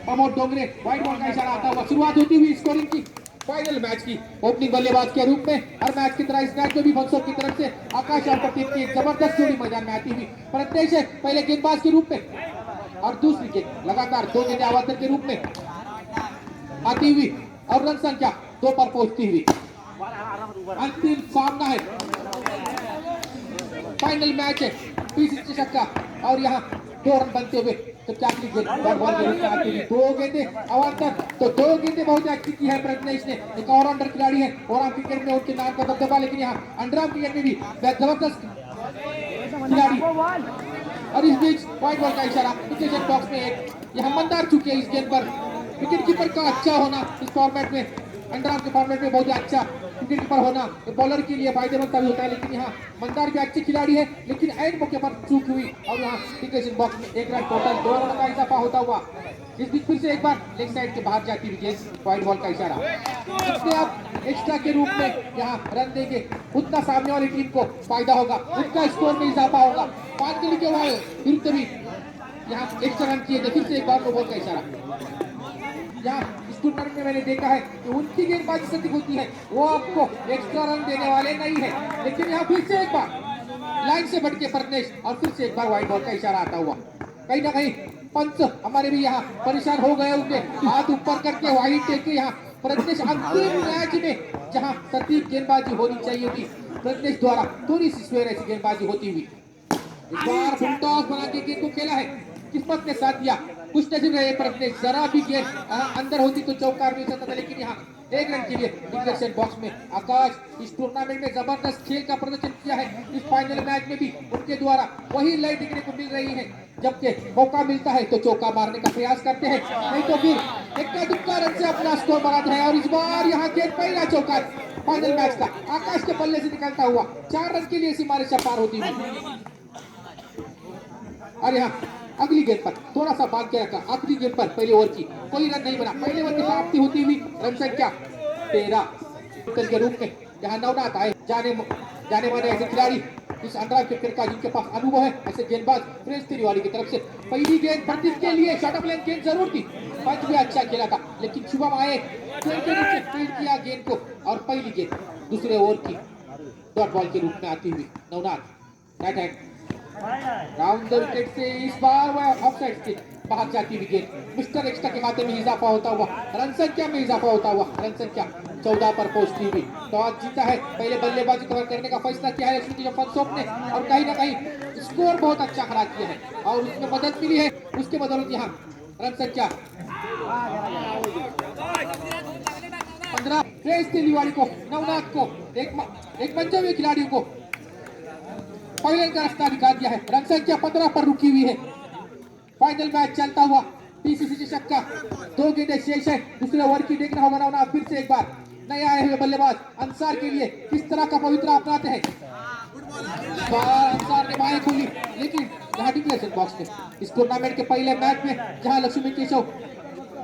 Pramod Dongre white ball का इशारा आता हुआ शुरुआत होती हुई स्कोरिंग की फाइनल मैच की ओपनिंग बल्लेबाज के रूप में हर मैच की तरह इस मैच में भी फंसों की तरफ से आकाश और टीम की एक जबरदस्त जोड़ी मैदान में आती हुई प्रत्यक्ष है पहले गेंदबाज के रूप में और दूसरी गेंद लगातार 2 गेंदें आवर्तन के रूप में आती हुई और रन संख्या 2 पर पहुंचती हुई अंतिम सामना है फाइनल मैच है 20 छक्का और यहाँ 2 रन बनते हुए तो क्या बॉल के रूप में आती हुई 2 गेंदें अवान्तर तो 2 गेंदें बहुत अच्छी की है प्रज्ञेश ने एक ऑलराउंडर खिलाड़ी है और क्रिकेट में उनके नाम का दबदबा लेकिन यहाँ अंडरआर्म क्रिकेट में भी जबरदस्त खिलाड़ी और इस बीच व्हाइट बॉल का इशारा क्रिकेट बॉक्स में एक यहाँ मंदार चुके हैं इस गेंद पर विकेट कीपर का अच्छा होना इस फॉर्मेट में अंडरआर्म के फॉर्मेट में बहुत ही अच्छा विकेट कीपर होना बॉलर के लिए फायदेमंद साबित होता है लेकिन यहाँ मंदार भी अच्छी खिलाड़ी है लेकिन एंड मौके पर चूक हुई और यहाँ क्रिकेट बॉक्स में 1 रन टोटल 2 रन का इजाफा होता हुआ इस बीच फिर से एक बार लेग साइड के बाहर जाती हुई गेंद व्हाइट बॉल का इशारा इससे आप एक्स्ट्रा के रूप में यहाँ रन देंगे उतना सामने वाली टीम को फायदा होगा उनका स्कोर में इजाफा होगा 5 के लिए विरुद्ध भी यहाँ एक्स्ट्रा रन किए थे फिर से एक बार बॉल का इशारा यहाँ इस टूर्नामेंट में मैंने देखा है कि उनकी गेंदबाजी सटीक होती है वो आपको एक्स्ट्रा रन देने वाले नहीं है लेकिन यहाँ फिर से एक बार लाइन से बढ़ के प्रज्ञेश और फिर से एक बार व्हाइट बॉल का इशारा आता हुआ कहीं ना कहीं पंच हमारे भी यहाँ परेशान हो गए उनके हाथ ऊपर करके व्हाइट टेके यहाँ प्रज्ञेश अंतिम मैच में जहाँ सटीक गेंदबाजी होनी चाहिए थी प्रज्ञेश द्वारा थोड़ी सी स्वेर ऐसी गेंदबाजी होती हुई इस बार फुल टॉस बना के गेंद को खेला है किस्मत ने साथ दिया कुछ नसीब रहे प्रज्ञेश जरा भी गेंद अंदर होती तो चौकार नहीं सकता था लेकिन यहाँ 1 रन के लिए क्रिकेट बॉक्स में आकाश इस टूर्नामेंट में जबरदस्त खेल का प्रदर्शन किया है इस फाइनल मैच में भी उनके द्वारा वही लय देखने को मिल रही है जबकि मौका मिलता है तो चौका मारने का प्रयास करते हैं नहीं तो फिर इक्का दुक्का रन से अपना स्कोर बढ़ाते हैं और इस बार यहाँ गेंद पहला चौका फाइनल मैच का आकाश के पल्ले से निकलता हुआ 4 रन के लिए सीमारे से पार होती हुई और यहाँ अगली गेंद पर थोड़ा सा भाग के रखा आखिरी गेंद पर पहले ओवर की कोई रन नहीं बना पहले ओवर की समाप्ति होती हुई रन संख्या 13 के रूप में यहाँ नवनाथ आए जाने माने ऐसे खिलाड़ी इस अंडरआर्म क्रिकेट का जिनके पास अनुभव है ऐसे गेंदबाज प्रिंस तिवारी की तरफ से पहली गेंद प्रदीप के लिए शॉर्ट ऑफ लेन गेंद जरूर थी पंच भी अच्छा खेला था लेकिन शुभम आए गेंद के नीचे फील्ड किया गेंद को और पहली गेंद दूसरे ओवर की डॉट बॉल के रूप में आती हुई Navnath right hand round the wicket से इस बार वह ऑफसाइड से बाहर जाती हुई गेंद मिस्टर एक्स्ट्रा के खाते में इजाफा होता हुआ रन संख्या में इजाफा होता हुआ रन संख्या 14 पर पहुंचती हुई टॉस जीता है पहले बल्लेबाजी कवर करने का फैसला किया है लक्ष्मी फंसोप ने और कहीं ना कहीं स्कोर बहुत अच्छा खड़ा किया है और उसमें मदद मिली है उसके बदौलत यहाँ रन संख्या 15 प्रेस तिवारी को नवनाथ को एक मंचे हुए खिलाड़ियों को पहले का रास्ता दिखा दिया है रन संख्या 15 पर रुकी हुई है फाइनल मैच चलता हुआ 20 छक्का 2 गेंदें शेष है दूसरे ओवर की देखना होगा ना फिर से एक बार नए आए हुए बल्लेबाज अंसार के लिए किस तरह का पवित्र अपनाते हैं अंसार ने बाएं खोली लेकिन यहाँ डिक्लेरेशन बॉक्स में इस टूर्नामेंट के पहले मैच में जहां लक्ष्मी केशव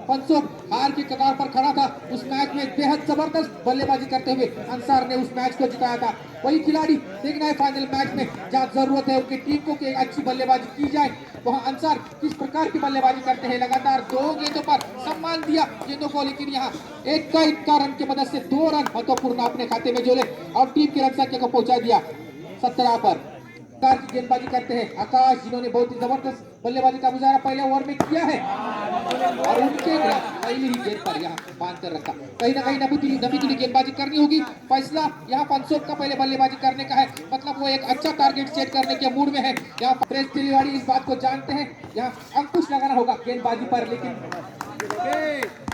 पंसोप हार की कगार पर खड़ा था उस मैच में बेहद जबरदस्त बल्लेबाजी करते हुए अंसार ने उस मैच को जिताया था वही खिलाड़ी देखना है फाइनल मैच में जहां जरूरत है उनकी टीम को कि अच्छी बल्लेबाजी की जाए वहां अंसार किस प्रकार की बल्लेबाजी करते हैं लगातार 2 गेंदों पर सम्मान दिया गेंदों को लेकिन यहाँ एक रन की मदद से 2 रन महत्वपूर्ण अपने खाते में जोड़े और टीम की रन संख्या को पहुंचा दिया 17 पर की गेंदबाजी करते हैं आकाश जिन्होंने बहुत ही जबरदस्त बल्लेबाजी का मुजाहरा पहले ओवर में किया है और उनके पहली ही गेंद पर यहाँ बांध कर रखा कहीं ना कहीं नबी के लिए गेंदबाजी करनी होगी फैसला यहाँ पंसोप का पहले बल्लेबाजी करने का है मतलब वो एक अच्छा टारगेट सेट करने के मूड में है यहाँ प्रेस तिवारी इस बात को जानते हैं यहाँ अंकुश लगाना होगा गेंदबाजी पर लेकिन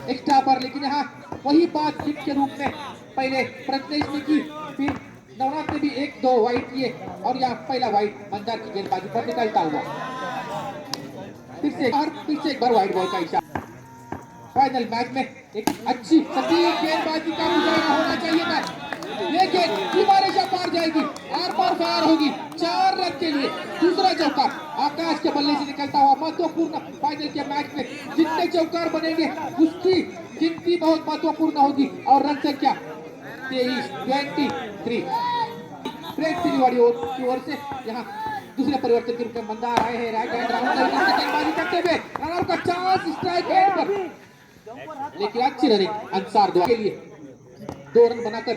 एक्स्ट्रा पर लेकिन यहाँ वही बात जीत के रूप में पहले प्रज्ञेश ने की फिर नवनाथ ने भी 1-2 वाइट किए और यहाँ पहला वाइट मंदार की गेंदबाजी पर निकलता हुआ फिर से एक बार वाइट बॉल का इशारा फाइनल मैच में एक अच्छी सटीक गेंदबाजी का मुजाहरा होना चाहिए था ये गेंद दीवारें से पार जाएगी आर पार फायर होगी 4 रन के लिए दूसरा चौका आकाश के बल्ले से निकलता हुआ महत्वपूर्ण फाइनल के मैच में जितने चौकार बनेंगे उसकी गिनती बहुत महत्वपूर्ण होगी और रन संख्या 23 प्रेस तिवारी की ओर से यहाँ दूसरे परिवर्तन के रूप में मंदार आए हैं राइट हैंड राउंड गेंदबाजी करते हुए रन आउट का चांस स्ट्राइक एंड पर, लेकिन अच्छी रनिंग अंसार के लिए 2 रन बनाकर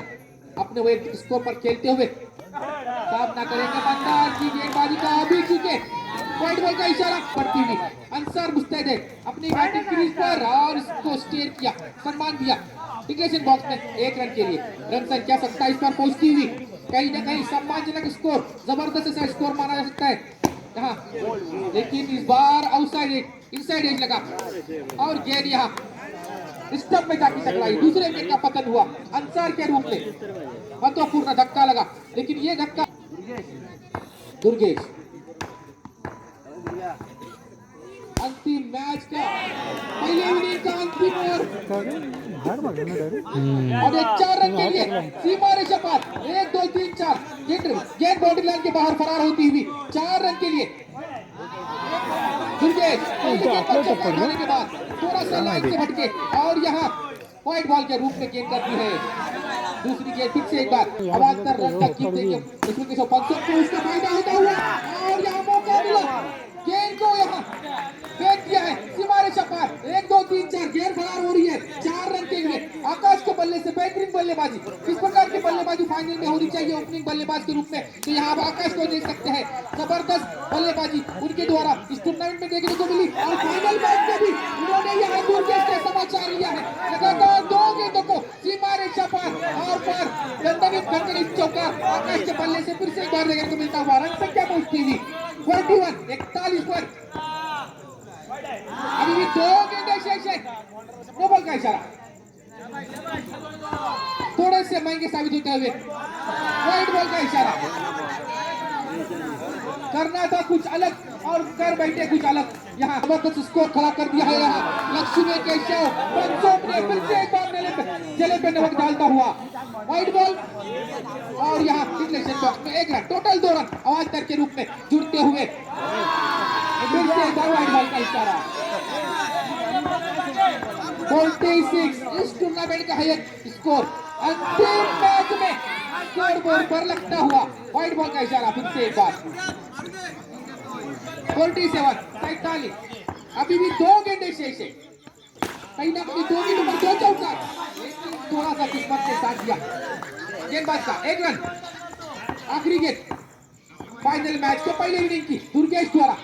अपने वैयक्तिक स्कोर पर खेलते हुए सामना करेंगे मंदार की गेंदबाजी का अभी चुके व्हाइट बॉल का इशारा पड़ती हुई अंसार मुस्तैद है अपनी बैटिंग क्रीज पर और इसको स्टेयर किया, सम्मान दिया डिक्लेरेशन बॉक्स में 1 रन के लिए। रन संख्या 27 पर पहुंचती हुई कहीं ना कहीं सम्मानजनक स्कोर, जबरदस्त ऐसा स्कोर माना जा सकता है यहाँ, लेकिन इस बार आउटसाइड एज इनसाइड एज लगा और गेंद यहाँ स्टंप में जाके टकराई, दूसरे विकेट का पतन हुआ अंसार के रूप में। महत्वपूर्ण धक्का लगा, लेकिन ये धक्का दुर्गेश अंतिम मैच का पहले इनिंग का अंतिम और 4 रन के लिए सीमा रेखा पार 1 2 3 4 गेंद बाउंड्री लाइन के बाहर फरार होती हुई 4 रन के लिए दुर्गेश के बाद थोड़ा सा लाइन से भटके और यहाँ व्हाइट बॉल के रूप में गेंद करती है। दूसरी गेंद फिर से एक बार आवाज कर रन तक की देंगे इसमें के 500 को उसका फायदा होता हुआ और यहाँ मौका मिला गेंद को यहाँ फेंक दिया है सीमा रेखा पार 1 2 3 4 गेंद फरार हो रही है 4 रन के लिए। आकाश के बल्ले से बेहतरीन बल्लेबाजी, किस प्रकार की बल्लेबाजी फाइनल में होनी चाहिए ओपनिंग बल्लेबाज के रूप में, तो यहाँ आप आकाश को देख सकते हैं जबरदस्त बल्लेबाजी उनके द्वारा इस टूर्नामेंट में देखने को मिली और फाइनल मैच में भी उन्होंने यहाँ दुर्गेश का समाचार लिया है। लगातार 2 गेंदों को सीमा रेखा पार और पार दंडनीय करके इस चौका आकाश के बल्ले से फिर से एक बार देखने को मिलता हुआ रन संख्या पहुंचती हुई 41 पर अभी भी 2 गेंदें शेष है। नो बॉल का इशारा थोड़े से महंगे साबित होते हुए व्हाइट बॉल का इशारा, करना था कुछ अलग और कर बैठे कुछ अलग। यहाँ जबरदस्त स्कोर खड़ा कर दिया है यहाँ लक्ष्मी केशव पंचों ने फिर से एक बार जले पे नमक डालता हुआ व्हाइट बॉल और यहाँ डिक्लेरेशन बॉक्स में 1 रन, टोटल 2 रन आवाज दर के रूप में जुड़ते हुए फिर से एक बार व्हाइट बॉल का इशारा। 46 इस टूर्नामेंट का हाईएस्ट स्कोर अंतिम मैच में स्कोर बोर्ड पर लगता हुआ व्हाइट बॉल का इशारा फिर से एक बार 47 अभी भी 2 गेंदें शेष है, कहीं ना कहीं 2 गेंदों पर 2 चौका, थोड़ा सा किस्मत के साथ दिया गेंदबाज का 1 रन। आखिरी गेंद फाइनल मैच के पहले इनिंग की दुर्गेश द्वारा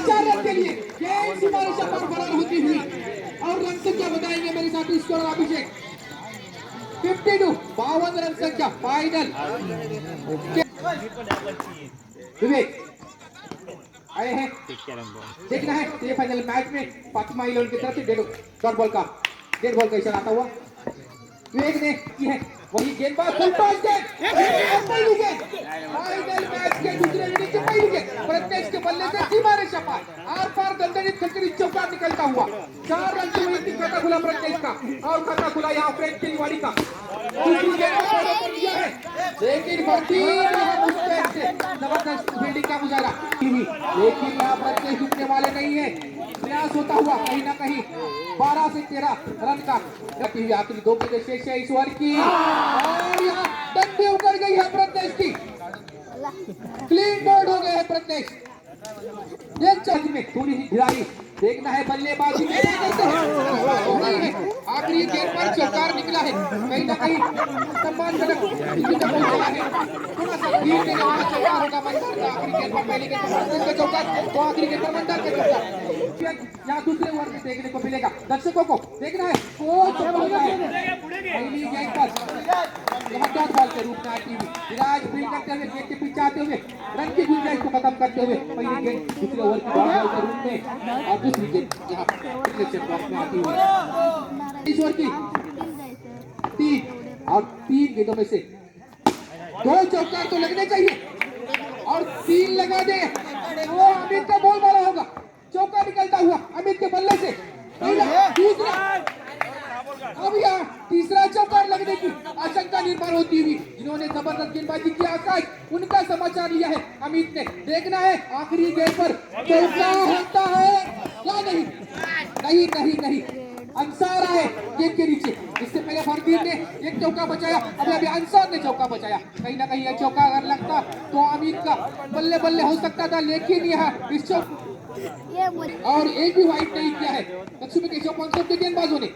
4 रन के लिए गेंद सीमा रेखा पर फरार होती हुई और रन संख्या बताएंगे मेरे साथी स्कोर अभिषेक 52 रन संख्या फाइनल। विवेक आए हैं, देखना है ये फाइनल मैच में फातिमा इलेवन की तरफ से डेड बॉल का इशारा आता हुआ विवेक ने की है वही गेंदबाज पहली गेंद फाइनल मैच के दूसरे इनिंग की पहली गेंद प्रत्युष के बल्ले से सीमा रेखा पार आर पार दंडनीय करके चौका निकलता हुआ 4 रन के लिए खाता खुला प्रत्युष का और खाता खुला यहाँ फ्रेंच की निवाड़ी का दूसरी गेंद पर लिया है, लेकिन बढ़ती से जबरदस्त फील्डिंग का मुजाहरा, लेकिन यहाँ प्रत्युष रुकने वाले नहीं है, प्रयास होता हुआ कहीं ना कहीं 12 से 13 रन का आखिरी 2 गेंदें शेष है इस ओवर की और यहाँ डंडी उतर गई है प्रत्युष की, क्लीन बोल्ड हो गए हैं प्रत्युष। में थोड़ी सी भिड़ाई देखना है बल्लेबाजी आखिरी गेंद पर चौकार निकला है, कहीं ना कहीं सम्मानजनक थोड़ा सा धीरे से चौकार होगा मंदार का आखिरी गेंद पर, पहली गेंद पर चौकार तो आखिरी गेंद पर मंदार का चौकार यहाँ दूसरे ओवर में देखने को मिलेगा। दर्शकों को देखना है पहली गेंद पर डॉट बॉल के रूप में आती हुई विराज फील्ड करते हुए गेंद के पीछे आते हुए रन की गुंजाइश को खत्म करते हुए पहली गेंद दूसरे ओवर की डॉट बॉल के रूप में और दूसरी गेंद यहाँ डिक्लेरेशन बॉक्स में आती हुई इस ओवर की 3 गेंदों में से 2 चौकार तो लगने चाहिए और 3 लगा दे वो अमित का बॉल वाला होगा, चौका निकलता हुआ अमित के बल्ले से अब यहाँ तीसरा चौकार लगने की आशंका निर्माण होती हुई जिन्होंने जबरदस्त गेंदबाजी की आकाश उनका समाचार लिया है अमित ने, देखना है आखिरी गेंद पर चौका होता है या नहीं। अंसार आए गेंद के नीचे, इससे पहले फरदीन ने एक चौका बचाया, अभी अभी अंसार ने चौका बचाया। कहीं ना कहीं यह चौका अगर लगता तो अमित का बल्ले बल्ले हो सकता था, लेकिन यहाँ इस चौक और एक भी वाइट नहीं किया है लक्ष्मी केशव पंसों के गेंदबाजों ने।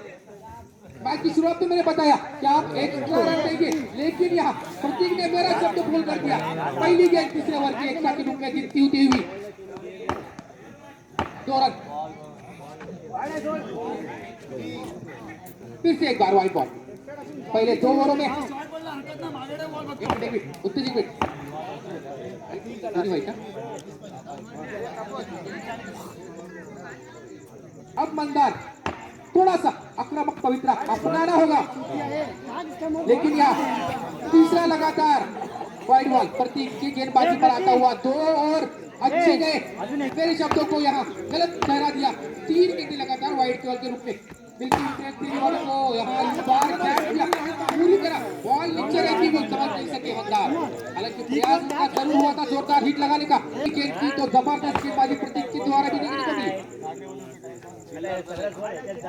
मैच की शुरुआत में मैंने बताया कि आप एक्स्ट्रा रन देंगे, लेकिन यहाँ प्रतीक ने मेरा शब्द भूल कर दिया। पहली गेंद तीसरे ओवर की एक्स्ट्रा के रूप में जीतती हुई 2 रन। फिर से एक बार वाइट बॉल। पहले 2 ओवरों में उत्तेजित विकेट अब मंदार थोड़ा सा आक्रामक पवित्रा अपनाना होगा, लेकिन यहाँ तीसरा लगातार वाइड बॉल प्रतीक की गेंदबाजी पर आता हुआ 2 और अच्छे गए। मेरे शब्दों को यहाँ गलत ठहरा दिया। 3 गेंदें लगातार वाइड बॉल के रूप में को यहाँ इस बार कैच किया पूरी तरह। बॉल नीचे रहती हुई समझ नहीं सके मंदार, हालांकि प्रयास उनका जरूर हुआ था जोरदार हिट लगाने का। गेंद की तो जबरदस्त गेंदबाजी प्रतीक के द्वारा भी देखने को मिली।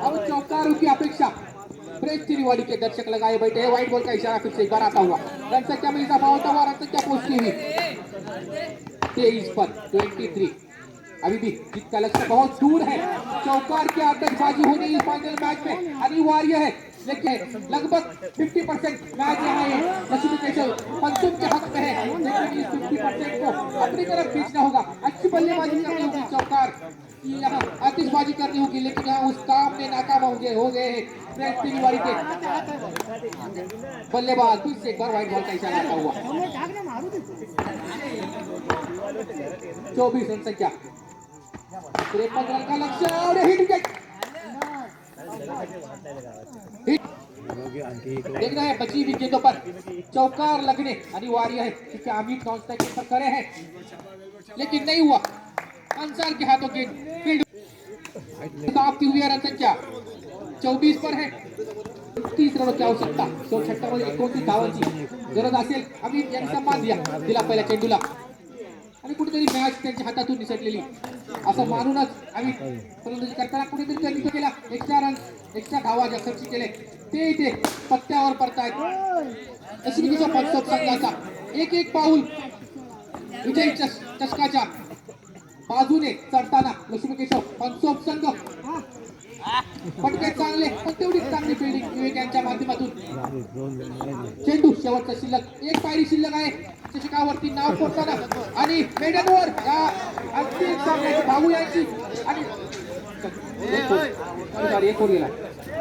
अब चौकारों की अपेक्षा फ्रेश तिवारी के दर्शक लगाए बैठे हैं। व्हाइट बॉल का इशारा फिर से एक बार आता हुआ, रन संख्या में इजाफा होता हुआ, रन संख्या पहुंचती हुई 23 पर 23। अभी भी जीत का लक्ष्य बहुत दूर है। चौकार की आतंकबाजी होनी इस फाइनल मैच में अनिवार्य है, लेकिन लगभग 50% मैच यहाँ है लक्ष्मी केशव पंचम के हक में है, लेकिन इस 50% को अपनी तरफ खींचना होगा। अच्छी बल्लेबाजी करनी होगी चौकार की, यहाँ आतिशबाजी करनी होगी, लेकिन यहाँ उस काम में नाकाम हो गए हैं फ्रेंच तिवारी के बल्लेबाज। फिर से एक बार व्हाइट बॉल का इशारा आता हुआ 24 रन संख्या, 53 रन का लक्ष्य और हिट विकेट। देखना है बची हुई गेंदों पर चौकार लगने अनिवार्य है, क्योंकि अमित नॉन स्ट्राइक पर खड़े हैं, लेकिन नहीं हुआ। अंसार के हाथों गेंद फील्ड समाप्ति हुई। रन संख्या 24 पर है। 30 रनची आवश्यकता, 156 धावांची गरज असेल। अमित यांनी सन्मान दिला पहिल्या चेंडूला आणि कुठेतरी मॅच त्यांच्या हातातून निसटलेली असं मानूनच अमित फलंदाजी करताना कुठेतरी त्यांनी तो केला। एक्स्ट्रा धावा ज्या खर्च केले ते इथे पत्त्यावर पडतायत। लक्ष्मी केशव पंचम संघाचा एक पाऊल विजयी चषकाच्या बाजूने चढताना लक्ष्मी केशव पंचम संघ पटके चांगले, पण तेवढीच चांगली फिल्डिंग विवेक यांच्या माध्यमातून। चेंडू शेवटचा शिल्लक, एक पायरी शिल्लक आहे चषकावरती नाव कोरताना आणि मेडनवर अंतिम सामन्याची भाऊ यांची आणि एक गेला